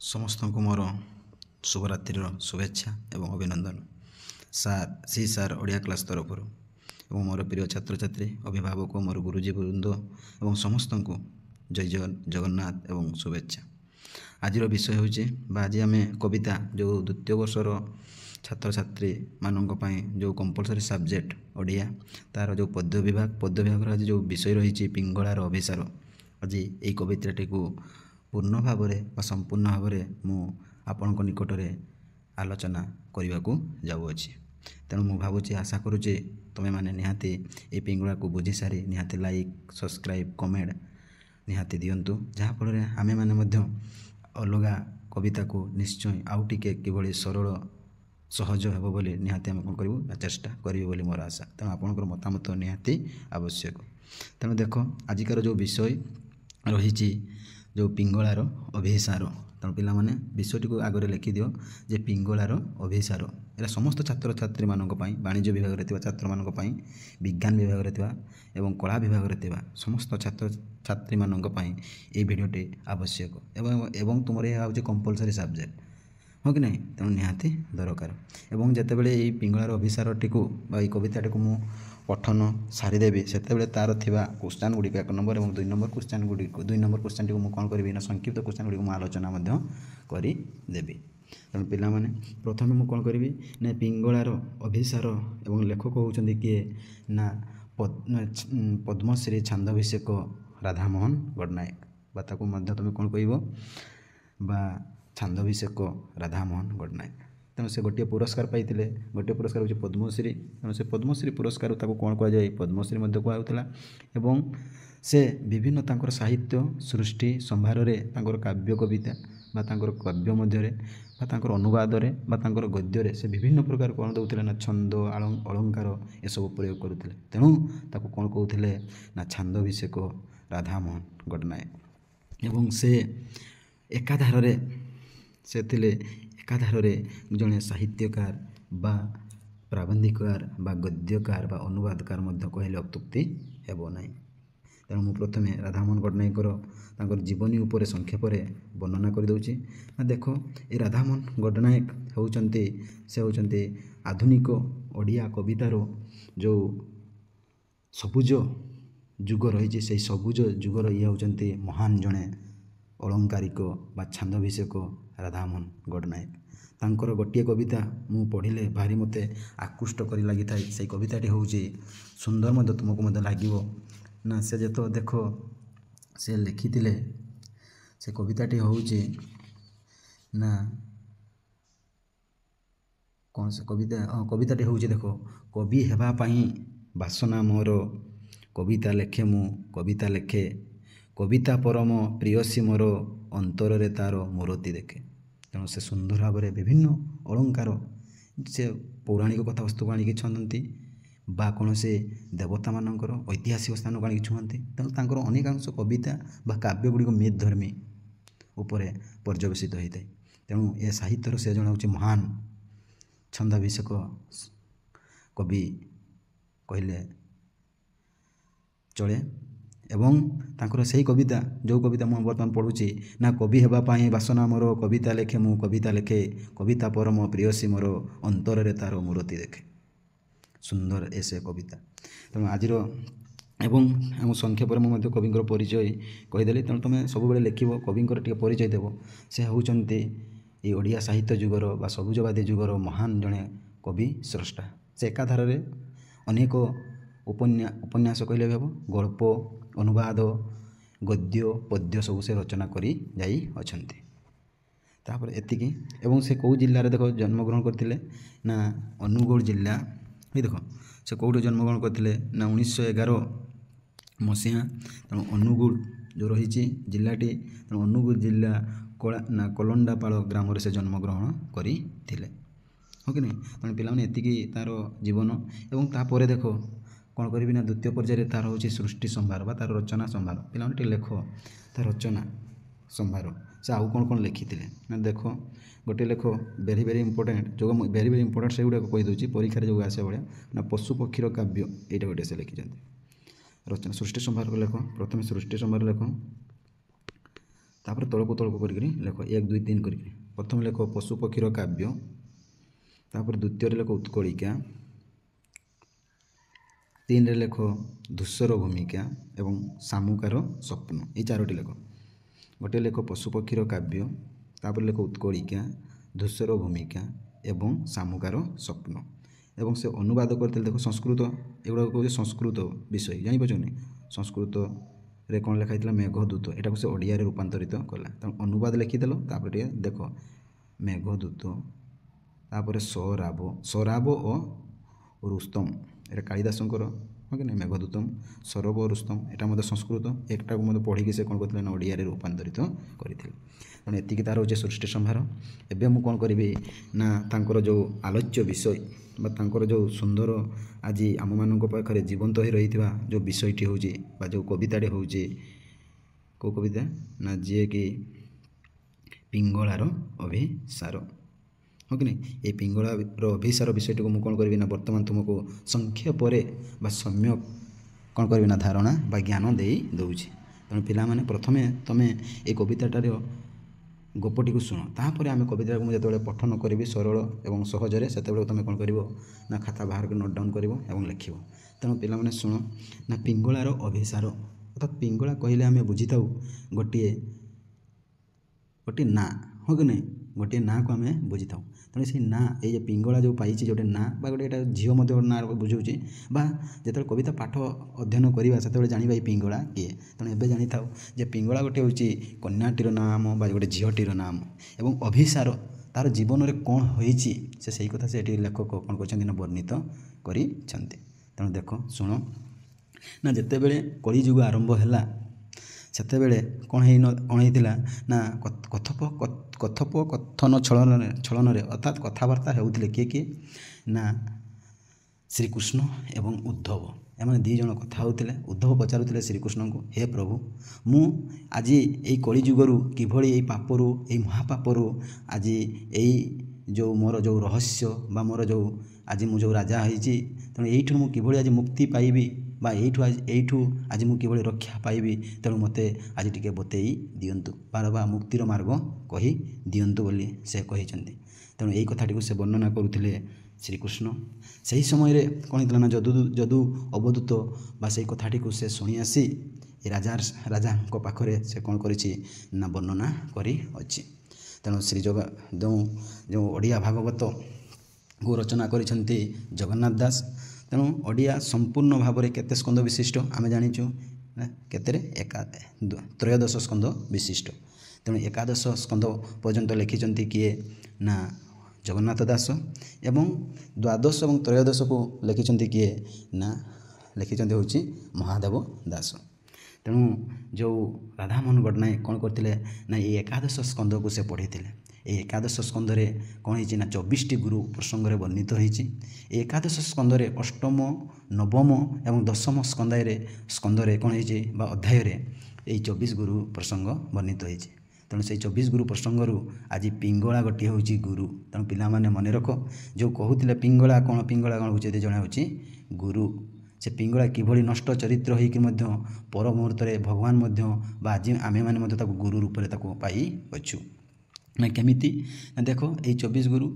ସମସ୍ତଙ୍କୁ ମୋର ଶୁଭରାତ୍ରିର ଶୁଭେଚ୍ଛା ଏବଂ ଅଭିନନ୍ଦନ। ସାର୍ ଓଡ଼ିଆ କ୍ଲାସ୍ ତରଫରୁ ଏବଂ ମୋର ପ୍ରିୟ ଛାତ୍ରଛାତ୍ରୀ, ଅଭିଭାବକ, ମୋର ଗୁରୁଜୀ ବୃନ୍ଦ ଏବଂ ସମସ୍ତଙ୍କୁ ଜୟ ଜଗନ୍ନାଥ ଏବଂ ଶୁଭେଚ୍ଛା। ଆଜିର ବିଷୟ ହେଉଛି ଆଜି ଆମେ କବିତା ଯେଉଁ ଦ୍ୱିତୀୟ ବର୍ଷର ଛାତ୍ରଛାତ୍ରୀମାନଙ୍କ ପାଇଁ ଯେଉଁ କମ୍ପଲସରି ସବଜେକ୍ଟ ଓଡ଼ିଆ, ତା'ର ଯେଉଁ ପଦ୍ୟ ବିଭାଗର ଆଜି ଯେଉଁ ବିଷୟ ରହିଛି ପିଙ୍ଗଳାର ଅଭିସାର। ଆଜି ଏହି କବିତାଟିକୁ ପୂର୍ଣ୍ଣ ଭାବରେ ବା ସମ୍ପୂର୍ଣ୍ଣ ଭାବରେ ମୁଁ ଆପଣଙ୍କ ନିକଟରେ ଆଲୋଚନା କରିବାକୁ ଯାଉଅଛି। ତେଣୁ ମୁଁ ଭାବୁଛି, ଆଶା କରୁଛି ତୁମେମାନେ ନିହାତି ଏହି ପିଙ୍ଗଳାକୁ ବୁଝିସାରି ନିହାତି ଲାଇକ୍, ସବସ୍କ୍ରାଇବ୍, କମେଣ୍ଟ ନିହାତି ଦିଅନ୍ତୁ, ଯାହାଫଳରେ ଆମେମାନେ ମଧ୍ୟ ଅଲଗା କବିତାକୁ ନିଶ୍ଚୟ ଆଉ ଟିକେ କିଭଳି ସରଳ ସହଜ ହେବ ବୋଲି ନିହାତି ଆମେ କ'ଣ କରିବୁ ନା ଚେଷ୍ଟା କରିବୁ ବୋଲି ମୋର ଆଶା। ତେଣୁ ଆପଣଙ୍କର ମତାମତ ନିହାତି ଆବଶ୍ୟକ। ତେଣୁ ଦେଖ, ଆଜିକାର ଯେଉଁ ବିଷୟ ରହିଛି ଯେଉଁ ପିଙ୍ଗଳାର ଅଭିସାର। ତେଣୁ ପିଲାମାନେ ବିଷୟଟିକୁ ଆଗରେ ଲେଖିଦିଅ ଯେ ପିଙ୍ଗଳାର ଅଭିସାର। ଏଇଟା ସମସ୍ତ ଛାତ୍ରଛାତ୍ରୀମାନଙ୍କ ପାଇଁ, ବାଣିଜ୍ୟ ବିଭାଗରେ ଥିବା ଛାତ୍ରମାନଙ୍କ ପାଇଁ, ବିଜ୍ଞାନ ବିଭାଗରେ ଥିବା ଏବଂ କଳା ବିଭାଗରେ ଥିବା ସମସ୍ତ ଛାତ୍ରଛାତ୍ରୀମାନଙ୍କ ପାଇଁ ଏହି ଭିଡ଼ିଓଟି ଆବଶ୍ୟକ ଏବଂ ତୁମର ଏହା ହେଉଛି କମ୍ପଲସରି ସବଜେକ୍ଟ, ହଁ କି ନାହିଁ? ତେଣୁ ନିହାତି ଦରକାର। ଏବଂ ଯେତେବେଳେ ଏହି ପିଙ୍ଗଳାର ଅଭିସାରଟିକୁ ବା ଏହି କବିତାଟିକୁ ମୁଁ ପଠନ ସାରିଦେବି, ସେତେବେଳେ ତା'ର ଥିବା କ୍ୱେଶ୍ଚନ୍ ଗୁଡ଼ିକ 1 ନମ୍ବର ଏବଂ 2 ନମ୍ବର କ୍ୱେଶ୍ଚନ୍ଟିକୁ ମୁଁ କ'ଣ କରିବି ନା ସଂକ୍ଷିପ୍ତ କ୍ୱେଶ୍ଚନ୍ ଗୁଡ଼ିକୁ ମୁଁ ଆଲୋଚନା ମଧ୍ୟ କରିଦେବି। ତେଣୁ ପିଲାମାନେ ପ୍ରଥମେ ମୁଁ କ'ଣ କରିବି ନା ପିଙ୍ଗଳାର ଅଭିସାର ଏବଂ ଲେଖକ ହେଉଛନ୍ତି କିଏ ନା ପଦ୍ମଶ୍ରୀ ଛାନ୍ଦଭିଷେକ ରାଧାମୋହନ ଗଡ଼ନାୟକ, ବା ତାକୁ ମଧ୍ୟ ତୁମେ କ'ଣ କହିବ ବା ଛାନ୍ଦଭିଷେକ ରାଧାମୋହନ ଗଡ଼ନାୟକ। ତେଣୁ ସେ ଗୋଟିଏ ପୁରସ୍କାର ପାଇଥିଲେ, ଗୋଟିଏ ପୁରସ୍କାର ହେଉଛି ପଦ୍ମଶ୍ରୀ। ତେଣୁ ସେ ପଦ୍ମଶ୍ରୀ ପୁରସ୍କାର ତାକୁ କ'ଣ କୁହାଯାଏ? ପଦ୍ମଶ୍ରୀ ମଧ୍ୟ କୁହାଯାଉଥିଲା। ଏବଂ ସେ ବିଭିନ୍ନ ତାଙ୍କର ସାହିତ୍ୟ ସୃଷ୍ଟି ସମ୍ଭାରରେ, ତାଙ୍କର କାବ୍ୟ କବିତା ବା ତାଙ୍କର କାବ୍ୟ ମଧ୍ୟରେ ବା ତାଙ୍କର ଅନୁବାଦରେ ବା ତାଙ୍କର ଗଦ୍ୟରେ ସେ ବିଭିନ୍ନ ପ୍ରକାର କ'ଣ ଦେଉଥିଲେ ନା ଛନ୍ଦ, ଅଳଙ୍କାର ଏସବୁ ପ୍ରୟୋଗ କରୁଥିଲେ। ତେଣୁ ତାକୁ କ'ଣ କହୁଥିଲେ ନା ଛାନ୍ଦଭିଷେକ ରାଧାମୋହନ ଗଡ଼ନାୟକ। ଏବଂ ସେ ଏକାଧାରରେ ଜଣେ ସାହିତ୍ୟକାର ବା ପ୍ରାବନ୍ଧିକକାର ବା ଗଦ୍ୟକାର ବା ଅନୁବାଦକାର ମଧ୍ୟ କହିଲେ ଅତ୍ୟୁକ୍ତି ହେବ ନାହିଁ। ତେଣୁ ମୁଁ ପ୍ରଥମେ ରାଧାମୋହନ ଗଡ଼ନାୟକଙ୍କର ତାଙ୍କର ଜୀବନୀ ଉପରେ ସଂକ୍ଷେପରେ ବର୍ଣ୍ଣନା କରିଦେଉଛି। ନା ଦେଖ, ଏ ରାଧାମୋହନ ଗଡ଼ନାୟକ ହେଉଛନ୍ତି ଆଧୁନିକ ଓଡ଼ିଆ କବିତାର ଯେଉଁ ସବୁଜ ଯୁଗ ରହିଛି, ସେହି ସବୁଜ ଯୁଗର ହେଉଛନ୍ତି ମହାନ ଜଣେ ଅଳଙ୍କାରିକ ବା ଛାନ୍ଦଭିଷେକ ରାଧାମୋହନ ଗଡ଼ନାୟକ। ତାଙ୍କର ଗୋଟିଏ କବିତା ମୁଁ ପଢ଼ିଲେ ଭାରି ମୋତେ ଆକୃଷ୍ଟ କରି ଲାଗିଥାଏ। ସେହି କବିତାଟି ହେଉଛି ସୁନ୍ଦର ମଧ୍ୟ ତୁମକୁ ମଧ୍ୟ ଲାଗିବ। ନା ସେ ଦେଖ ସେ ଲେଖିଥିଲେ, ସେ କବିତାଟି ହେଉଛି ନା କ'ଣ ସେ କବିତାଟି ହେଉଛି ଦେଖ, କବି ହେବା ପାଇଁ ବାସନା ମୋର, କବିତା ଲେଖେ ମୁଁ କବିତା ଲେଖେ, କବିତା ପରମ ପ୍ରେୟସୀ ମୋର, ଅନ୍ତରରେ ତା'ର ମୂରତି ଦେଖେ। ତେଣୁ ସେ ସୁନ୍ଦର ଭାବରେ ବିଭିନ୍ନ ଅଳଙ୍କାର, ସେ ପୌରାଣିକ କଥାବସ୍ତୁକୁ ଆଣିକି ଛନ୍ଦନ୍ତି ବା କୌଣସି ଦେବତାମାନଙ୍କର ଐତିହାସିକ ସ୍ଥାନକୁ ଆଣିକି ଛୁଅନ୍ତି। ତେଣୁ ତାଙ୍କର ଅନେକାଂଶ କବିତା ବା କାବ୍ୟ ଗୁଡ଼ିକ ମିଥ୍ ଧର୍ମୀ ଉପରେ ପର୍ଯ୍ୟବେସିତ ହୋଇଥାଏ। ତେଣୁ ଏ ସାହିତ୍ୟର ସେ ଜଣେ ହେଉଛି ମହାନ ଛନ୍ଦାଭିଷେକ କବି କହିଲେ ଚଳେ। ଏବଂ ତାଙ୍କର ସେହି କବିତା, ଯେଉଁ କବିତା ମୁଁ ବର୍ତ୍ତମାନ ପଢ଼ୁଛି, ନା କବି ହେବା ପାଇଁ ବାସନା ମୋର, କବିତା ଲେଖେ ମୁଁ କବିତା ଲେଖେ, କବିତା ପରମ ପ୍ରେୟସୀ ମୋର, ଅନ୍ତରରେ ତା'ର ମୂରତି ଦେଖେ। ସୁନ୍ଦର ସେ କବିତା। ତେଣୁ ଆଜିର ଏବଂ ସଂକ୍ଷେପରେ ମୁଁ ମଧ୍ୟ କବିଙ୍କର ପରିଚୟ କହିଦେଲି। ତେଣୁ ତୁମେ ସବୁବେଳେ ଲେଖିବ, କବିଙ୍କର ଟିକେ ପରିଚୟ ଦେବ। ସେ ହେଉଛନ୍ତି ଏହି ଓଡ଼ିଆ ସାହିତ୍ୟ ଯୁଗର ବା ସବୁଜବାଦୀ ଯୁଗର ମହାନ ଜଣେ କବି ସ୍ରଷ୍ଟା। ସେ ଏକାଧାରରେ ଅନେକ ଉପନ୍ୟାସ କହିଲେ ବି ହେବ, ଗଳ୍ପ, ଅନୁବାଦ, ଗଦ୍ୟ, ପଦ୍ୟ ସବୁ ସେ ରଚନା କରି ଯାଇଅଛନ୍ତି। ତାପରେ ଏତିକି। ଏବଂ ସେ କେଉଁ ଜିଲ୍ଲାରେ ଦେଖ ଜନ୍ମଗ୍ରହଣ କରିଥିଲେ ନା ଅନୁଗୁଳ ଜିଲ୍ଲା। ଦେଖ ସେ କେଉଁଠି ଜନ୍ମଗ୍ରହଣ କରିଥିଲେ ନା 1911 ମସିହା। ତେଣୁ ଅନୁଗୁଳ ଯେଉଁ ରହିଛି ଜିଲ୍ଲାଟି, ତେଣୁ ଅନୁଗୁଳ ଜିଲ୍ଲା କଲଣ୍ଡାପାଳ ଗ୍ରାମରେ ସେ ଜନ୍ମଗ୍ରହଣ କରିଥିଲେ, ହଁ କି ନାହିଁ? ତେଣୁ ପିଲାମାନେ ଏତିକି ତା'ର ଜୀବନ। ଏବଂ ତାପରେ ଦେଖ କ'ଣ କରିବି ନା ଦ୍ୱିତୀୟ ପର୍ଯ୍ୟାୟରେ ତା'ର ହେଉଛି ସୃଷ୍ଟି ସମ୍ଭାର ବା ତା'ର ରଚନା ସମ୍ଭାର। ପିଲାମାନେ ଟିକେ ଲେଖ ତା ରଚନା ସମ୍ଭାର ସେ ଆଉ କ'ଣ ଲେଖିଥିଲେ। ନା ଦେଖ ଗୋଟିଏ ଲେଖ ଭେରି ଇମ୍ପୋର୍ଟାଣ୍ଟ, ଯେଉଁ ଭେରି ଇମ୍ପୋର୍ଟାଣ୍ଟ ସେଗୁଡ଼ାକ କହିଦେଉଛି, ପରୀକ୍ଷାରେ ଯେଉଁ ଆସେ ଭଳିଆ। ନା ପଶୁ ପକ୍ଷୀର କାବ୍ୟ, ଏଇଟା ଗୋଟେ ସେ ଲେଖିଛନ୍ତି ରଚନା। ସୃଷ୍ଟି ସମ୍ଭାର ଲେଖ, ପ୍ରଥମେ ସୃଷ୍ଟି ସମ୍ଭାର ଲେଖ। तापर तलको तलको करी लेख 1 2 3 करी प्रथम लेख पशु पक्षीर काव्य तापर द्वितीय लेख उत्कलिका 3 रे लेख धूसर भूमिका एवं सामुकार स्वप्न ये 4टी लेख गोटे लेख पशु पक्षीर काव्य तापर लेख उत्कलिका धूसर भूमिका एवं सामुकार स्वप्न एवं से अनुवाद करते देख संस्कृत एगुड़ा कहे संस्कृत विषय जापर संस्कृत रे कौन लिखाई मेघदूत यहाँ से ओडिया रे रूपांतरित कला तेणु अनुवाद लिखिदेल तापर देख मेघदूत तापर सराब और रुस्तम ये कालिदासंकर हाँ कि मेघदूतम सरब और रुस्तम यहाँ मतलब संस्कृत एकटा मतलब पढ़ी से कौन करते ओडिया रे रूपांतरित करते तेणु एतिकी तार होचे सृष्टि संभार एबे मु कौन करी ना तांकर जो आलोच्य विषय बा तांकर जो सुंदर आज आम मान पाखे जीवंत हो रही जो विषयटी हूँ जो कविताटे हूँ कौ कविता ना जी कि पिंगलार अभिसार हाँ कि नहीं ये पिंगलार अभिसार विषयटी को मुझे कौन करी ना बर्तमान तुमको संक्षेप सम्यक कौन करी ना धारणा बा ज्ञान दे दूची तेणु पिलाने प्रथमे तुम ये कविताटार गोपटी को शुण तापर आम कविता को जो पठन करी सरल और सहजरे से तुम कौन कर ना खाता बाहर के नोट डाउन कर लिख तेणु पिलाने शुण ना पिंगलार अभिसार अर्थात पिंगला कहले आम बुझी था गोटे गोटे ना हाँ कि नहीं गोटे ना को आम बुझी था तेणु से ना ये पिंगला जो पाई जोटे ना गोटे झील ना बुझाऊँगी जो कविता पाठ अध्ययन करवा से जाना पिंगला किए तेणु एवं जानी था जे पिंगला गोटे हूँ कन्याटीर नाम गोटे झीलटीर नाम एवं अभिसार तार जीवन में कौन होती से सही कथा से लेखक कौन कर वर्णित कर तेणु देख शुण ना जिते बड़े कलिजुग आरंभ है सेतेबेले कौन होता ना कथोपकथन छलन अर्थात कथबार्ता होते किए किए ना श्रीकृष्ण एवं उद्धव एम दी जन कथा होते उद्धव पचारुले श्रीकृष्ण को हे प्रभु मु आज यही कलिजुगरु किभली यही पापरु यही महापापरु आज यही जो मोर जो रहस्य बा मोर जो आज मु जो राजा होती तेणु यू मुझे किभली आज मुक्ति पाइबी बा यू आज मुझे किभली रक्षा पाइबी तेणु मते आज टिके बतई दियंतु बा मुक्तिर मार्ग कही दियंतु बोली से कहते तेणु यही कथाटी को से वर्णना करुले श्रीकृष्ण सही समय रे कौन होता ना जदू अवधूत बा से कथाटी को से शुणी आसी राजा पाखरे से कौन करी ना वर्णना करी अछि तेणु श्री जो ओडिया भागवत को रचना करिसेंती जगन्नाथ दास तेणु ओडिया संपूर्ण भाव में केते स्कंद विशिष्ट आम जाचु केते त्रयोदश स्कंद विशिष्ट तेणु एकादश स्कंद पर्यंत लिखिं किए ना जगन्नाथ दास एवं द्वादश और त्रयोदश को लिखिं किए ना लिखिं हूँ महादेव दास तेणु जो राधामोहन गडनायक कौन करते ना ये एकादश स्कंद को से पढ़ी थे ये एकादश स्कंदरे कौन होती ना 24टी गुरु प्रसंगे वर्णित होती एकादश स्कंदरे अष्टम नवम एवं दशम स्कंदरे कौन होती अध्याय ये 24 गुरु प्रसंग वर्णित होती तेणु से 24 गुरु प्रसंगरू आज पिंगला गोटे हूँ गुरु तेणु पिलाने मन रख जो कहते पिंगला कौन हूँ जड़े हूँ गुरु से पिंगला किभली नष्ट चरित्र होकर पर मुहूर्त भगवान आज आम मैंने गुरु रूप में पाई अच्छु ना केमिति ना देख ये 24 गुरु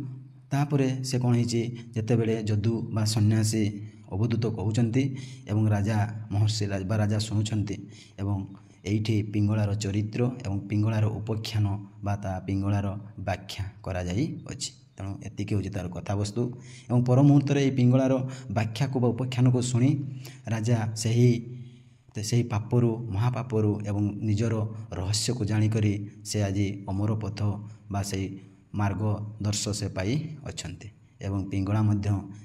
तापर से कौन होते बड़े जदू बा सन्यासी अवधूत कहते एवं राजा महर्षि बा राजा शुणुंट एवं एठी पिंगलार चरित्र एवं पिंगलार उपाख्यान बा ता पिंगलार व्याख्या करा जाई अछि तेणु एतिक हूँ तार कथावस्तु एवं पर मुहूर्त ये पिंगलार व्याख्या को उपाख्यान को शुणी राजा से पापरु महापापरु एवं निजर रहस्य को जाणिक से आज अमर पथ बा से मार्गदर्श से पाई अच्छन्ति एवं पिंगला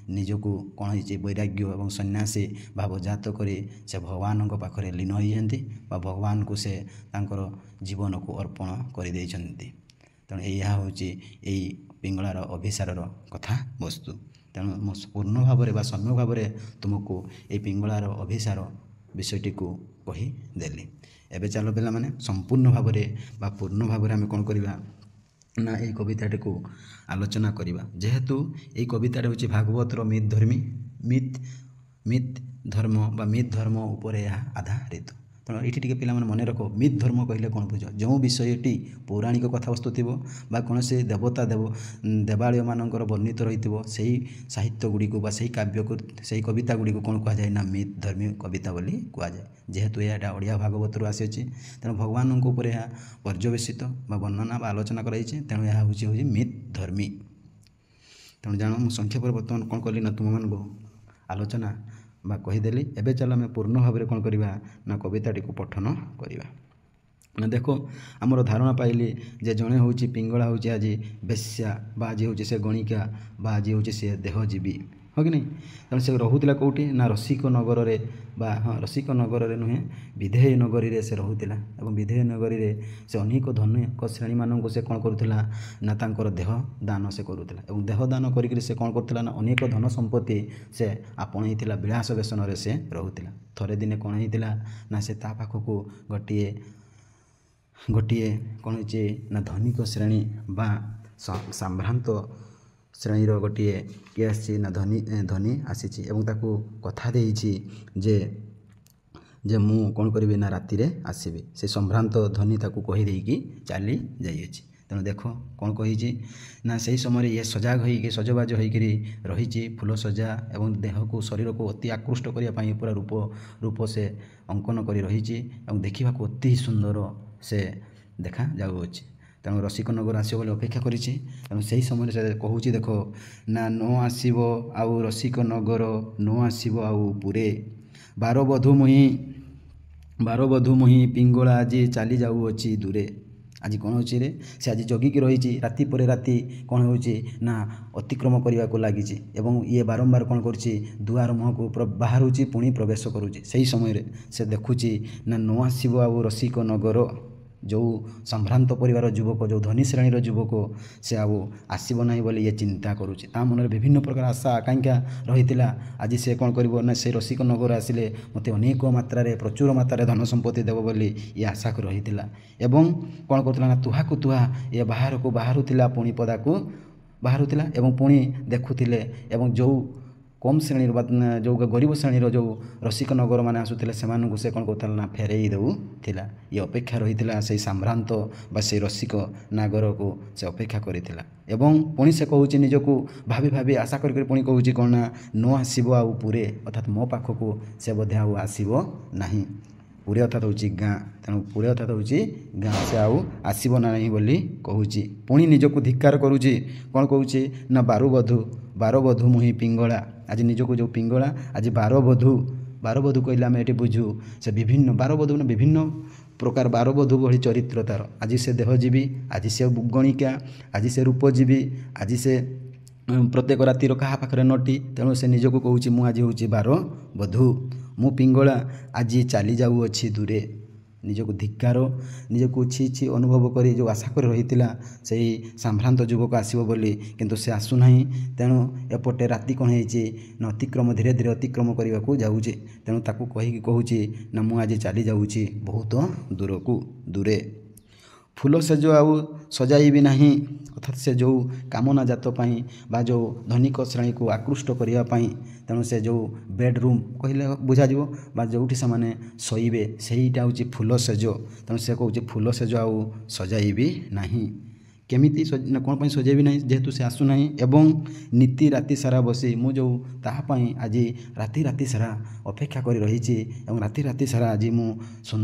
निजको कौन हो वैराग्य और सन्यासी भाव जात करी से भगवान पाखरे लीन होती भगवान को से तांकर जीवन को अर्पण कर तेणु यह हूँ यही पिंगलार अभिसार कथा वस्तु तेणु पूर्ण भाव में सम्यक भाव में तुमको ये पिंगलार अभिसार विषयटी को कहीदेली एवं चलो पे मैंने संपूर्ण भाव में पूर्ण भाव में आम कौन करवा ना ये कविताटी को आलोचना करवा जेहेतु ये कविताटा हूँ भागवतर मिथ धर्म बा मिथ धर्म उपर आधारित ତେଣୁ ଏଇଠି ଟିକେ ପିଲାମାନେ ମନେ ରଖ ମିଥ୍ ଧର୍ମ କହିଲେ କ'ଣ ବୁଝ ଯେଉଁ ବିଷୟଟି ପୌରାଣିକ କଥାବସ୍ତୁ ଥିବ ବା କୌଣସି ଦେବତା ଦେବାଳୟମାନଙ୍କର ବର୍ଣ୍ଣିତ ରହିଥିବ ସେହି ସାହିତ୍ୟ ଗୁଡ଼ିକୁ ବା ସେହି କାବ୍ୟକୁ ସେହି କବିତା ଗୁଡ଼ିକୁ କ'ଣ କୁହାଯାଏ ନା ମିଥ୍ ଧର୍ମୀ କବିତା ବୋଲି କୁହାଯାଏ। ଯେହେତୁ ଏହାଟା ଓଡ଼ିଆ ଭାଗବତରୁ ଆସିଅଛି ତେଣୁ ଭଗବାନଙ୍କ ଉପରେ ଏହା ପର୍ଯ୍ୟବେସିତ ବା ବର୍ଣ୍ଣନା ବା ଆଲୋଚନା କରାଯାଇଛି। ତେଣୁ ଏହା ହେଉଛି ମିଥ୍ ଧର୍ମୀ। ତେଣୁ ଜାଣ ମୁଁ ସଂକ୍ଷେପରେ ବର୍ତ୍ତମାନ କ'ଣ କଲି ନା ତୁମମାନଙ୍କୁ ଆଲୋଚନା ବା କହିଦେଲି। ଏବେ ଚାଲ ଆମେ ପୂର୍ଣ୍ଣ ଭାବରେ କ'ଣ କରିବା ନା କବିତାଟିକୁ ପଠନ କରିବା। ନା ଦେଖ ଆମର ଧାରଣା ପାଇଲି ଯେ ଜଣେ ହେଉଛି ପିଙ୍ଗଳା ହେଉଛି ଆଜି ବେଶ୍ୟା ବା ଆଜି ହେଉଛି ସେ ଗଣିକା ବା ଆଜି ହେଉଛି ସେ ଦେହଜୀବୀ, ହଁ କି ନାହିଁ। ତେଣୁ ସେ ରହୁଥିଲା କେଉଁଠି ନା ରସିକ ନଗରରେ ବା ରସିକ ନଗରରେ ନୁହେଁ ବିଧେୟ ନଗରୀରେ ସେ ରହୁଥିଲା। ଏବଂ ବିଧେୟ ନଗରୀରେ ସେ ଅନେକ ଧନିକ ଶ୍ରେଣୀମାନଙ୍କୁ ସେ କ'ଣ କରୁଥିଲା ନା ତାଙ୍କର ଦେହ ଦାନ ସେ କରୁଥିଲା। ଏବଂ ଦେହ ଦାନ କରିକିରି ସେ କ'ଣ କରୁଥିଲା ନା ଅନେକ ଧନ ସମ୍ପତ୍ତି ସେ ଆପଣେଇଥିଲା, ବିଳାସ ବ୍ୟସନରେ ସେ ରହୁଥିଲା। ଥରେ ଦିନେ କ'ଣ ହେଇଥିଲା ନା ସେ ତା ପାଖକୁ ଗୋଟିଏ କ'ଣ ହେଇଛି ନା ଧନିକ ଶ୍ରେଣୀ ବା ସମ୍ଭ୍ରାନ୍ତ ଶ୍ରେଣୀର ଗୋଟିଏ କିଏ ଆସିଛି ନା ଧନୀ ଆସିଛି ଏବଂ ତାକୁ କଥା ଦେଇଛି ଯେ ମୁଁ କ'ଣ କରିବି ନା ରାତିରେ ଆସିବି। ସେ ସମ୍ଭ୍ରାନ୍ତ ଧନୀ ତାକୁ କହିଦେଇକି ଚାଲି ଯାଇଅଛି। ତେଣୁ ଦେଖ କ'ଣ କହିଛି ନା ସେହି ସମୟରେ ଇଏ ସଜାଗ ହୋଇକି ସଜବାଜ ହୋଇକରି ରହିଛି, ଫୁଲ ସଜା ଏବଂ ଦେହକୁ ଶରୀରକୁ ଅତି ଆକୃଷ୍ଟ କରିବା ପାଇଁ ପୁରା ରୂପ ସେ ଅଙ୍କନ କରି ରହିଛି ଏବଂ ଦେଖିବାକୁ ଅତି ସୁନ୍ଦର ସେ ଦେଖାଯାଉଅଛି। ତେଣୁ ରସିକ ନଗର ଆସିବ ବୋଲି ଅପେକ୍ଷା କରିଛି। ତେଣୁ ସେହି ସମୟରେ ସେ କହୁଛି ଦେଖ ନା ନ ଆସିବ ଆଉ ରସିକ ନଗର ନ ଆସିବ ଆଉ ପୁରେ ବାରବଧୁ ମୁହିଁ ପିଙ୍ଗଳା ଆଜି ଚାଲି ଯାଉଅଛି ଦୂରେ। ଆଜି କ'ଣ ହେଉଛି ରେ ସେ ଆଜି ଜଗିକି ରହିଛି, ରାତି ପରେ ରାତି କ'ଣ ହେଉଛି ନା ଅତିକ୍ରମ କରିବାକୁ ଲାଗିଛି ଏବଂ ଇଏ ବାରମ୍ବାର କ'ଣ କରୁଛି ଦୁଆର ମୁହଁକୁ ବାହାରୁଛି ପୁଣି ପ୍ରବେଶ କରୁଛି। ସେହି ସମୟରେ ସେ ଦେଖୁଛି ନା ନ ଆସିବ ଆଉ ରସିକ ନଗର, ଯେଉଁ ସମ୍ଭ୍ରାନ୍ତ ପରିବାର ଯୁବକ ଯେଉଁ ଧନୀ ଶ୍ରେଣୀର ଯୁବକ ସେ ଆଉ ଆସିବ ନାହିଁ ବୋଲି ଇଏ ଚିନ୍ତା କରୁଛି। ତା ମନରେ ବିଭିନ୍ନ ପ୍ରକାର ଆଶା ଆକାଂକ୍ଷା ରହିଥିଲା। ଆଜି ସେ କ'ଣ କରିବ ନା ସେ ରସିକ ନଗର ଆସିଲେ ମୋତେ ଅନେକ ମାତ୍ରାରେ ପ୍ରଚୁର ମାତ୍ରାରେ ଧନ ସମ୍ପତ୍ତି ଦେବ ବୋଲି ଇଏ ଆଶା କରି ରହିଥିଲା। ଏବଂ କ'ଣ କରୁଥିଲା ନା ତୁହାକୁ ତୁହା ଇଏ ବାହାରକୁ ବାହାରୁଥିଲା, ପୁଣି ପଦାକୁ ବାହାରୁଥିଲା ଏବଂ ପୁଣି ଦେଖୁଥିଲେ ଏବଂ ଯେଉଁ କମ୍ ଶ୍ରେଣୀର ବା ଯେଉଁ ଗରିବ ଶ୍ରେଣୀର ଯେଉଁ ରସିକ ନଗରମାନେ ଆସୁଥିଲେ ସେମାନଙ୍କୁ ସେ କ'ଣ କରୁଥିଲା ନା ଫେରେଇ ଦେଉଥିଲା। ଇଏ ଅପେକ୍ଷା ରହିଥିଲା ସେଇ ସମ୍ଭ୍ରାନ୍ତ ବା ସେଇ ରସିକ ନାଗରକୁ ସେ ଅପେକ୍ଷା କରିଥିଲା। ଏବଂ ପୁଣି ସେ କହୁଛି ନିଜକୁ ଭାବି ଆଶା କରିକି ପୁଣି କହୁଛି କ'ଣ ନା ନ ଆସିବ ଆଉ ପୁରେ, ଅର୍ଥାତ୍ ମୋ ପାଖକୁ ସେ ବୋଧେ ଆଉ ଆସିବ ନାହିଁ। ପୁରେ ଅର୍ଥାତ୍ ହେଉଛି ଗାଁ, ତେଣୁ ପୁରେ ଅର୍ଥାତ୍ ହେଉଛି ଗାଁ, ସେ ଆଉ ଆସିବ ନାହିଁ ବୋଲି କହୁଛି। ପୁଣି ନିଜକୁ ଧିକ୍କାର କରୁଛି, କ'ଣ କହୁଛି ନା ବାରବଧୁ ମୁହିଁ ପିଙ୍ଗଳା। ଆଜି ନିଜକୁ ଯେଉଁ ପିଙ୍ଗଳା ଆଜି ବାରବଧୁ କହିଲେ ଆମେ ଏଠି ବୁଝୁ ସେ ବିଭିନ୍ନ ବାରବଧୁ ମାନେ ବିଭିନ୍ନ ପ୍ରକାର ବାରବଧୁ ଭଳି ଚରିତ୍ର ତାର। ଆଜି ସେ ଦେହଜୀବୀ, ଆଜି ସେ ଗଣିକା, ଆଜି ସେ ରୂପଜୀବୀ, ଆଜି ସେ ପ୍ରତ୍ୟେକ ରାତିର କାହା ପାଖରେ ନଟି। ତେଣୁ ସେ ନିଜକୁ କହୁଛି ମୁଁ ଆଜି ହେଉଛି ବାରବଧୁ, ମୁଁ ପିଙ୍ଗଳା ଆଜି ଚାଲି ଯାଉଅଛି ଦୂରେ। ନିଜକୁ ଧିକ୍କାର, ନିଜକୁ ଛି ଅନୁଭବ କରି ଯେଉଁ ଆଶା କରି ରହିଥିଲା ସେହି ସମ୍ଭ୍ରାନ୍ତ ଯୁବକ ଆସିବ ବୋଲି, କିନ୍ତୁ ସେ ଆସୁନାହିଁ। ତେଣୁ ଏପଟେ ରାତି କ'ଣ ହେଇଛି ନା ଧୀରେ ଧୀରେ ଅତିକ୍ରମ କରିବାକୁ ଯାଉଛି। ତେଣୁ ତାକୁ କହିକି କହୁଛି ନା ମୁଁ ଆଜି ଚାଲି ଯାଉଛି ବହୁତ ଦୂରେ। ଫୁଲ ସେଜ ଆଉ ସଜାଇବି ନାହିଁ, ଅର୍ଥାତ୍ ସେ ଯେଉଁ କାମନା ଜାତ ପାଇଁ ବା ଯେଉଁ ଧନିକ ଶ୍ରେଣୀକୁ ଆକୃଷ୍ଟ କରିବା ପାଇଁ, ତେଣୁ ସେ ଯେଉଁ ବେଡ଼ରୁମ୍ କହିଲେ ବୁଝାଯିବ ବା ଯେଉଁଠି ସେମାନେ ଶୋଇବେ ସେଇଟା ହେଉଛି ଫୁଲ ସେଜ। ତେଣୁ ସେ କହୁଛି ଫୁଲ ସେଜ ଆଉ ସଜାଇବି ନାହିଁ। କେମିତି ନା କ'ଣ ପାଇଁ ସଜାଇବି ନାହିଁ, ଯେହେତୁ ସେ ଆସୁନାହିଁ। ଏବଂ ନୀତି ରାତି ସାରା ବସି ମୁଁ ଯେଉଁ ତାହା ପାଇଁ ଆଜି ରାତି ସାରା ଅପେକ୍ଷା କରି ରହିଛି ଏବଂ ରାତି ସାରା ଆଜି ମୁଁ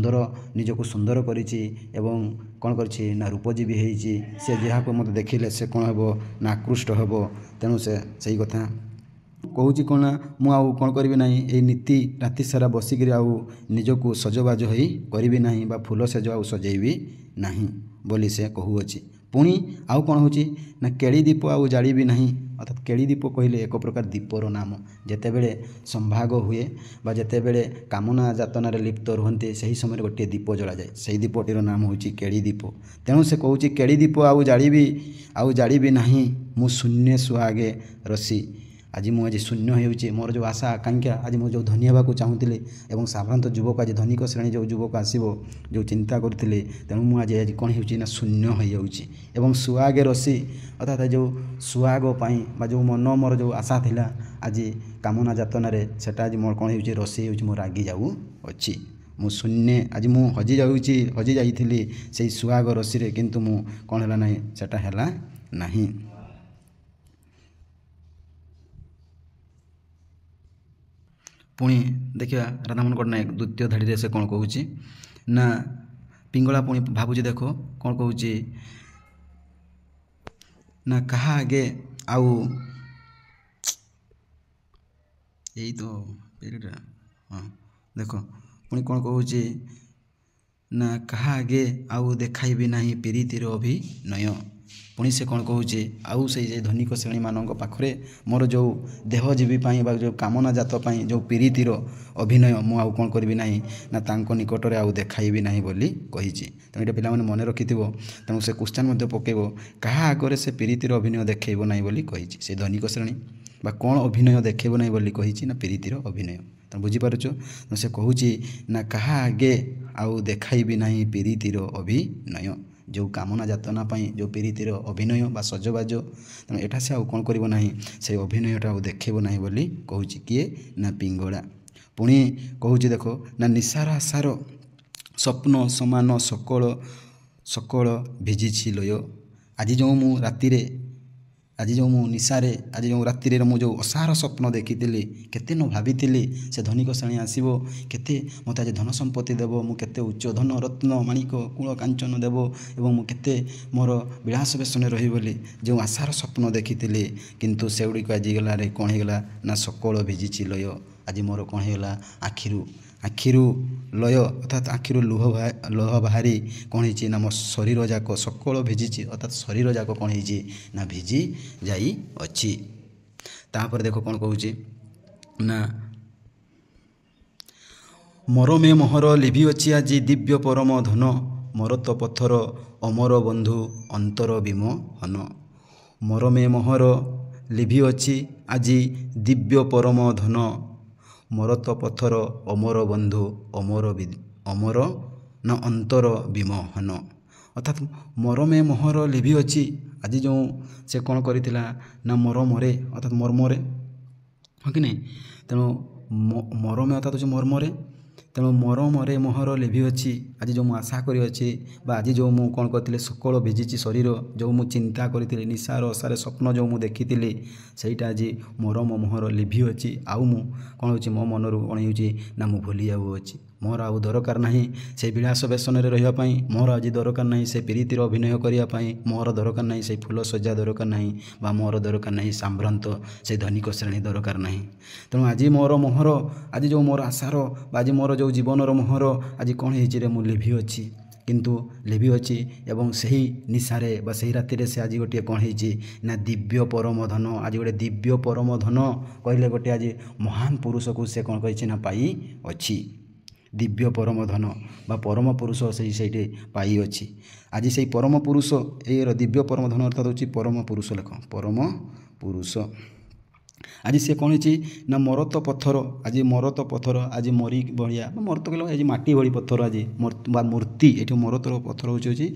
ନିଜକୁ ସୁନ୍ଦର କରିଛି ଏବଂ କ'ଣ କରିଛି ନା ରୂପଜୀବୀ ହେଇଛି। ସେ ଯାହାକୁ ମୋତେ ଦେଖିଲେ ସେ କ'ଣ ହେବ ନା ଆକୃଷ୍ଟ ହେବ। ତେଣୁ ସେ ସେଇ କଥା କହୁଛି କ'ଣ ନା ମୁଁ ଆଉ କ'ଣ କରିବି ନାହିଁ, ଏଇ ନୀତି ରାତି ସାରା ବସିକିରି ଆଉ ନିଜକୁ ସଜବାଜ ହୋଇ କରିବି ନାହିଁ ବା ଫୁଲ ସେଜ ଆଉ ସଜେଇବି ନାହିଁ ବୋଲି ସେ କହୁଅଛି। ପୁଣି ଆଉ କ'ଣ ହେଉଛି ନା କେଳି ଦୀପ ଆଉ ଜାଳିବି ନାହିଁ, ଅର୍ଥାତ୍ କେଳି ଦୀପ କହିଲେ ଏକ ପ୍ରକାର ଦୀପର ନାମ। ଯେତେବେଳେ ସମ୍ଭାଗ ହୁଏ ବା ଯେତେବେଳେ କାମନା ଯାତନାରେ ଲିପ୍ତ ରୁହନ୍ତି ସେହି ସମୟରେ ଗୋଟିଏ ଦୀପ ଜଳାଯାଏ, ସେହି ଦୀପଟିର ନାମ ହେଉଛି କେଳି ଦୀପ। ତେଣୁ ସେ କହୁଛି କେଳି ଦୀପ ଆଉ ଜାଳିବି ନାହିଁ, ମୁଁ ଶୂନ୍ୟ ସୁହାଗେ ରସି। ଆଜି ମୁଁ ଶୂନ୍ୟ ହେଉଛି, ମୋର ଯେଉଁ ଆଶା ଆକାଂକ୍ଷା, ଆଜି ମୁଁ ଯେଉଁ ଧନୀ ହେବାକୁ ଚାହୁଁଥିଲି ଏବଂ ସାଧାରଣତ ଯୁବକ ଆଜି ଧନିକ ଶ୍ରେଣୀ ଯେଉଁ ଯୁବକ ଆସିବ ଯେଉଁ ଚିନ୍ତା କରୁଥିଲେ, ତେଣୁ ମୁଁ ଆଜି କ'ଣ ହେଉଛି ନା ଶୂନ୍ୟ ହୋଇଯାଉଛି। ଏବଂ ସୁହାଗେ ରସି ଅର୍ଥାତ୍ ଯେଉଁ ସୁହାଗ ପାଇଁ ବା ଯେଉଁ ମୋର ଯେଉଁ ଆଶା ଥିଲା ଆଜି କାମନା ଯାତନାରେ, ସେଟା ଆଜି ମୋର କ'ଣ ହେଉଛି ରସି ହେଉଛି, ମୁଁ ରାଗି ଯାଉଅଛି। ମୁଁ ଶୂନ୍ୟ ଆଜି ମୁଁ ହଜି ଯାଇଥିଲି ସେଇ ସୁହାଗ ରସିରେ, କିନ୍ତୁ ମୁଁ କ'ଣ ହେଲା ନାହିଁ, ସେଟା ହେଲା ନାହିଁ। ପୁଣି ଦେଖିବା ରାଧାମୋହନ ପଟ୍ଟନାୟକ ଦ୍ୱିତୀୟ ଧାଡ଼ିରେ ସେ କ'ଣ କହୁଛି ନା, ପିଙ୍ଗଳା ପୁଣି ଭାବୁଛି, ଦେଖ କ'ଣ କହୁଛି ନା, କାହା ଆଗେ ଆଉ ଏଇ ତ ହଁ ଦେଖ ପୁଣି କ'ଣ କହୁଛି ନା, କାହା ଆଗେ ଆଉ ଦେଖାଇବି ନାହିଁ ପ୍ରୀତିର ଅଭିନୟ। ପୁଣି ସେ କ'ଣ କହୁଛି, ଆଉ ସେଇ ଯେ ଧନିକ ଶ୍ରେଣୀମାନଙ୍କ ପାଖରେ ମୋର ଯେଉଁ ଦେହଜୀବୀ ପାଇଁ ବା ଯେଉଁ କାମନା ଜାତ ପାଇଁ ଯେଉଁ ପ୍ରୀତିର ଅଭିନୟ ମୁଁ ଆଉ କ'ଣ କରିବି ନାହିଁ ନା, ତାଙ୍କ ନିକଟରେ ଆଉ ଦେଖାଇବି ନାହିଁ ବୋଲି କହିଛି। ତେଣୁ ଏଇଟା ପିଲାମାନେ ମନେ ରଖିଥିବ। ତେଣୁ ସେ କ୍ୱେଶ୍ଚନ୍ ମଧ୍ୟ ପକାଇବ, କାହା ଆଗରେ ସେ ପ୍ରୀତିର ଅଭିନୟ ଦେଖାଇବ ନାହିଁ ବୋଲି କହିଛି। ସେ ଧନିକ ଶ୍ରେଣୀ ବା କ'ଣ ଅଭିନୟ ଦେଖାଇବ ନାହିଁ ବୋଲି କହିଛି ନା, ପ୍ରୀତିର ଅଭିନୟ। ତୁମେ ବୁଝିପାରୁଛ? ସେ କହୁଛି ନା, କାହା ଆଗେ ଆଉ ଦେଖାଇବି ନାହିଁ ପ୍ରୀତିର ଅଭିନୟ, ଯେଉଁ କାମନା ଯାତନା ପାଇଁ ଯେଉଁ ପ୍ରୀତିର ଅଭିନୟ ବା ସଜବାଜ। ତେଣୁ ଏଟା ସେ ଆଉ କ'ଣ କରିବ ନାହିଁ, ସେ ଅଭିନୟଟା ଆଉ ଦେଖାଇବ ନାହିଁ ବୋଲି କହୁଛି। କିଏ ନା, ପିଙ୍ଗଳା। ପୁଣି କହୁଛି ଦେଖ ନା, ନିଶାର ଆଶାର ସ୍ୱପ୍ନ ସମାନ ସକଳ ଭିଜିଛି ଲୟ। ଆଜି ଯେଉଁ ମୁଁ ନିଶାରେ ଆଜି ଯେଉଁ ରାତିରେ ମୁଁ ଯେଉଁ ଅସାର ସ୍ୱପ୍ନ ଦେଖିଥିଲି, କେତେ ନ ଭାବିଥିଲି ସେ ଧନିକ ଶ୍ରେଣୀ ଆସିବ, କେତେ ମୋତେ ଆଜି ଧନ ସମ୍ପତ୍ତି ଦେବ, ମୁଁ କେତେ ଉଚ୍ଚ ଧନ ରତ୍ନ ମାଣିକ କୁଳ କାଞ୍ଚନ ଦେବ ଏବଂ ମୁଁ କେତେ ମୋର ବିଳାସ ବେଶନରେ ରହିବି ବୋଲି ଯେଉଁ ଆଶାର ସ୍ୱପ୍ନ ଦେଖିଥିଲି, କିନ୍ତୁ ସେଗୁଡ଼ିକ ଆଜି ଗଲାରେ କ'ଣ ହେଇଗଲା ନା, ସକଳ ଭିଜିଛି ଲୟ। ଆଜି ମୋର କ'ଣ ହେଇଗଲା, ଆଖିରୁ ଲୟ ଅର୍ଥାତ୍ ଆଖିରୁ ଲୁହ ବାହାରି କ'ଣ ହେଇଛି ନା, ମୋ ଶରୀର ଯାକ ସକଳ ଭିଜିଛି, ଅର୍ଥାତ୍ ଶରୀର ଯାକ କ'ଣ ହେଇଛି ନା, ଭିଜି ଯାଇଅଛି। ତାପରେ ଦେଖ କ'ଣ କହୁଛି ନା, ମରମେ ମୋହର ଲିଭିଅଛି ଆଜି ଦିବ୍ୟ ପରମ ଧନ, ମୋର ତ ପଥର ଅମର ବନ୍ଧୁ ଅନ୍ତର ବିମୋହନ। ମରମେ ମୋହର ଲିଭିଅଛି ଆଜି ଦିବ୍ୟ ପରମ ଧନ, ମୋର ତ ପଥର ଅମର ବନ୍ଧୁ ଅମର ନା ଅନ୍ତର ବିମୋହନ। ଅର୍ଥାତ୍ ମରମେ ମୋହର ଲିଭିଅଛି, ଆଜି ଯେଉଁ ସେ କ'ଣ କରିଥିଲା ନା, ମରମରେ ଅର୍ଥାତ୍ ମର୍ମରେ, ହଁ କି ନାହିଁ। ତେଣୁ ମରମେ ଅର୍ଥାତ୍ ହେଉଛି ମର୍ମରେ। ତେଣୁ ମରମରେ ମୋହର ଲିଭିଅଛି, ଆଜି ଯେଉଁ ମୁଁ ଆଶା କରିଅଛି ବା ଆଜି ଯେଉଁ ମୁଁ କ'ଣ କରିଥିଲି, ସକଳ ଭିଜିଛି ଶରୀର, ଯେଉଁ ମୁଁ ଚିନ୍ତା କରିଥିଲି, ନିଶାର ଆଶାରେ ସ୍ୱପ୍ନ ଯେଉଁ ମୁଁ ଦେଖିଥିଲି, ସେଇଟା ଆଜି ମରମ ମୋହର ଲିଭିଅଛି। ଆଉ ମୁଁ କ'ଣ ହେଉଛି, ମୋ ମନରୁ କ'ଣ ହେଉଛି ନା, ମୁଁ ଭୁଲି ଯାଉଅଛି। ମୋର ଆଉ ଦରକାର ନାହିଁ ସେଇ ବିଳାସ ବେଶନରେ ରହିବା ପାଇଁ, ମୋର ଆଜି ଦରକାର ନାହିଁ ସେ ପ୍ରୀତିର ଅଭିନୟ କରିବା ପାଇଁ, ମୋର ଦରକାର ନାହିଁ ସେଇ ଫୁଲ ସଜ୍ଜା ଦରକାର ନାହିଁ ବା ମୋର ଦରକାର ନାହିଁ ସାମ୍ଭ୍ରାନ୍ତ ସେଇ ଧନିକ ଶ୍ରେଣୀ ଦରକାର ନାହିଁ। ତେଣୁ ଆଜି ମୋର ମୋହର, ଆଜି ଯେଉଁ ମୋର ଆଶାର ବା ଆଜି ମୋର ଯେଉଁ ଜୀବନର ମୋହର ଆଜି କ'ଣ ହେଇଛି ରେ, ମୁଁ ଲିଭିଅଛି। କିନ୍ତୁ ଲିଭିଅଛି ଏବଂ ସେହି ନିଶାରେ ବା ସେହି ରାତିରେ ସେ ଆଜି ଗୋଟିଏ କ'ଣ ହେଇଛି ନା, ଦିବ୍ୟ ପରମ ଧନ। ଆଜି ଗୋଟେ ଦିବ୍ୟ ପରମ ଧନ କହିଲେ ଗୋଟେ ଆଜି ମହାନ ପୁରୁଷକୁ ସେ କ'ଣ କହିଛି ନା, ପାଇଅଛି। ଦିବ୍ୟ ପରମ ଧନ ବା ପରମ ପୁରୁଷ ସେଇଠି ପାଇଅଛି। ଆଜି ସେଇ ପରମ ପୁରୁଷ, ଏଇର ଦିବ୍ୟ ପରମ ଧନ ଅର୍ଥାତ୍ ହେଉଛି ପରମ ପୁରୁଷ। ଲେଖ ପରମ ପୁରୁଷ। ଆଜି ସେ କ'ଣ ହେଇଛି ନା, ମୋର ତ ପଥର, ଆଜି ମୋର ତ ପଥର ଆଜି ମରି ଭଳିଆ ବା ମୋର ତ କହିଲ ଆଜି ମାଟି ଭଳି ପଥର ଆଜି ବା ମୂର୍ତ୍ତି, ଏଠି ମୋର ତ ପଥର ହେଉଛି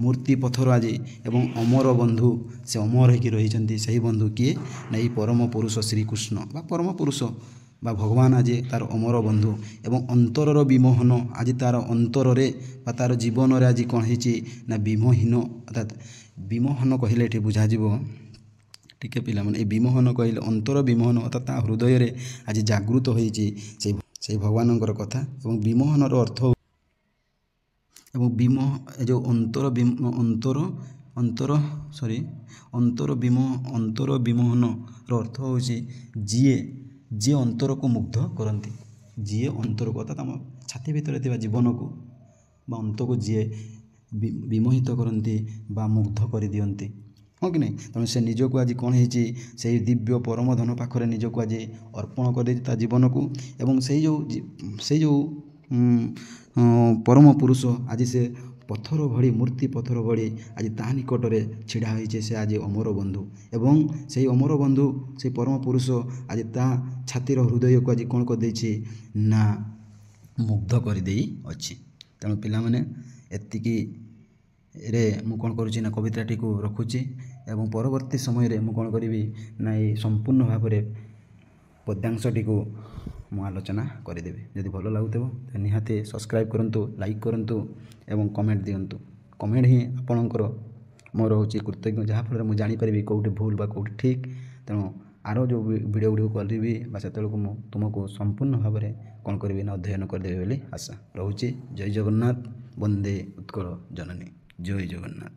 ମୂର୍ତ୍ତି ପଥର ଆଜି ଏବଂ ଅମର ବନ୍ଧୁ, ସେ ଅମର ହେଇକି ରହିଛନ୍ତି। ସେହି ବନ୍ଧୁ କିଏ ନା, ଏଇ ପରମ ପୁରୁଷ ଶ୍ରୀକୃଷ୍ଣ ବା ପରମ ପୁରୁଷ ବା ଭଗବାନ ଆଜି ତା'ର ଅମର ବନ୍ଧୁ। ଏବଂ ଅନ୍ତରର ବିମୋହନ, ଆଜି ତା'ର ଅନ୍ତରରେ ବା ତା'ର ଜୀବନରେ ଆଜି କ'ଣ ହେଇଛି ନା, ବିମୋହୀନ। ଅର୍ଥାତ୍ ବିମୋହନ କହିଲେ ଏଠି ବୁଝାଯିବ, ଟିକେ ପିଲାମାନେ, ଏ ବିମୋହନ କହିଲେ ଅନ୍ତର ବିମୋହନ ଅର୍ଥାତ୍ ତା ହୃଦୟରେ ଆଜି ଜାଗୃତ ହୋଇଛି ସେଇ ଭଗବାନଙ୍କର କଥା। ଏବଂ ବିମୋହନର ଅର୍ଥ ଏବଂ ଏ ଯେଉଁ ଅନ୍ତର ବିମୋହନର ଅର୍ଥ ହେଉଛି ଯିଏ ଅନ୍ତରକୁ ମୁଗ୍ଧ କରନ୍ତି, ଯିଏ ଅନ୍ତରକୁ ଅର୍ଥାତ୍ ଆମ ଛାତି ଭିତରେ ଥିବା ଜୀବନକୁ ବା ଅନ୍ତରକୁ ଯିଏ ବିମୋହିତ କରନ୍ତି ବା ମୁଗ୍ଧ କରିଦିଅନ୍ତି, ହଁ କି ନାହିଁ। ତେଣୁ ସେ ନିଜକୁ ଆଜି କ'ଣ ହେଇଛି, ସେଇ ଦିବ୍ୟ ପରମ ଧନ ପାଖରେ ନିଜକୁ ଆଜି ଅର୍ପଣ କରିଦେଇଛି ତା ଜୀବନକୁ। ଏବଂ ସେଇ ଯେଉଁ ପରମ ପୁରୁଷ ଆଜି ସେ ପଥର ଭଳି, ମୂର୍ତ୍ତି ପଥର ଭଳି ଆଜି ତା ନିକଟରେ ଛିଡ଼ା ହୋଇଛି। ସେ ଆଜି ଅମର ବନ୍ଧୁ ଏବଂ ସେଇ ଅମର ବନ୍ଧୁ, ସେଇ ପରମ ପୁରୁଷ ଆଜି ତା ଛାତିର ହୃଦୟକୁ ଆଜି କ'ଣ କରିଦେଇଛି ନା, ମୁଗ୍ଧ କରିଦେଇଅଛି। ତେଣୁ ପିଲାମାନେ, ଏତିକିରେ ମୁଁ କ'ଣ କରୁଛି ନା, କବିତାଟିକୁ ରଖୁଛି ଏବଂ ପରବର୍ତ୍ତୀ ସମୟରେ ମୁଁ କ'ଣ କରିବି ନା, ଏଇ ସମ୍ପୂର୍ଣ୍ଣ ଭାବରେ ପଦ୍ୟାଂଶଟିକୁ ମୁଁ ଆଲୋଚନା କରିଦେବି। ଯଦି ଭଲ ଲାଗୁଥିବ ତାହେଲେ ନିହାତି ସବସ୍କ୍ରାଇବ୍ କରନ୍ତୁ, ଲାଇକ୍ କରନ୍ତୁ ଏବଂ କମେଣ୍ଟ ଦିଅନ୍ତୁ। କମେଣ୍ଟ ହିଁ ଆପଣଙ୍କର ମୋର ହେଉଛି କୃତଜ୍ଞ, ଯାହାଫଳରେ ମୁଁ ଜାଣିପାରିବି କେଉଁଠି ଭୁଲ ବା କେଉଁଠି ଠିକ୍। ତେଣୁ ଆର ଯେଉଁ ଭିଡ଼ିଓ ଗୁଡ଼ିକ କରିବି ବା ସେତେବେଳକୁ ମୁଁ ତୁମକୁ ସମ୍ପୂର୍ଣ୍ଣ ଭାବରେ କ'ଣ କରିବି ନା ଅଧ୍ୟୟନ କରିଦେବି ବୋଲି ଆଶା ରହୁଛି। ଜୟ ଜଗନ୍ନାଥ, ବନ୍ଦେ ଉତ୍କଳ ଜନନୀ। ଜୟ ଜଗନ୍ନାଥ।